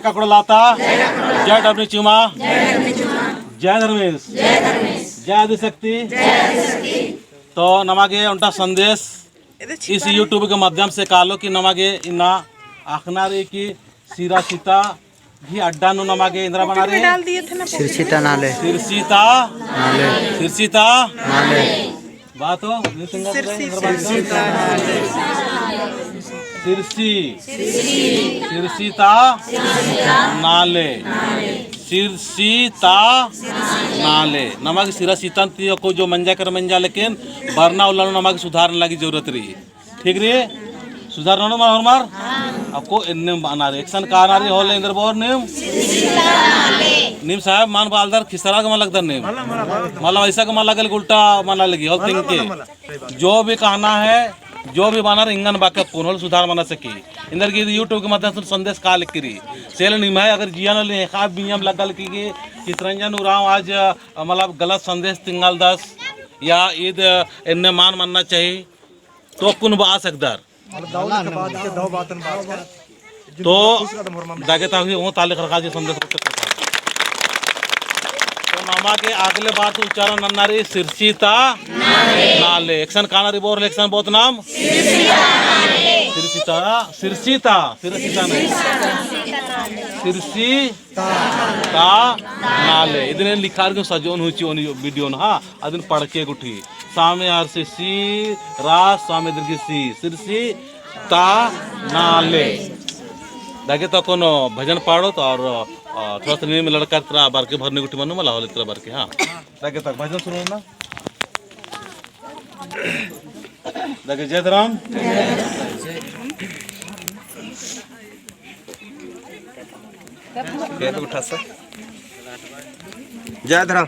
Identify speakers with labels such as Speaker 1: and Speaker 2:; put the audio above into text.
Speaker 1: काकड़लाता, जय डबनी चुमा, जय धर्मेश, जय आदिशक्ति। तो नमागे उनका संदेश इस यूट्यूब के माध्यम से कालो कि नमागे इना आखनारे की सीरा सीता भी अड्डा नु नमागे इंद्रा बना रहे
Speaker 2: सिरसीता नाले
Speaker 1: सिरसीता
Speaker 2: नाले
Speaker 1: सिरसीता
Speaker 2: नाले
Speaker 1: बात हो सिरसीता नाले सिरसीता नाले नमक सिरा सीता को जो मंजा कर मंजा लेकिन बरना उल्ला नमक सुधारने लगी जरूरत रही ठीक रही सुधारना मार आपको इन्ने बना रहे एक्शन कहा ना रही होले इंद्र बोर नीम साहब मान बालदार खिसरा का मन लगता नीम मतलब ऐसा का मन लगल उल्टा मना लगी होल थिंक के जो भी कहना है जो भी बना रहे इंगन बाकी कौन होल सुधार बना सकी इंदर की यूट्यूब के माध्यम से संदेश का लिख रही सेल निम है अगर जिया न खाब बियम लगल की चित्रंजन उराव आज मतलब गलत संदेश तिंगल दस या ईद इन्ने मान मानना चाहिए तो कुन बा सकदार तो दागेता हुई वो ताले खरखा जी संदेश तो नामा के अगले बात उच्चारण नन्नारी सिरसीता नाले एक्शन कानारी बोर एक्शन बहुत नाम सिरसीता सिरसीता सिरसीता नहीं सिरसीता नाले इतने लिखा रहे सजोन हुई वीडियो ना हाँ अदिन पढ़ के गुठी सामे आर से सी रास सामे इधर की सी सिरसीता नाले दागे तो कोनो भजन पाड़ो तो और थोड़ा सा में लड़का तेरा बार के भरने गुटी मनु मला होले तेरा बार के हाँ दागे तक भजन सुनो ना दागे जय राम
Speaker 2: जय धर्म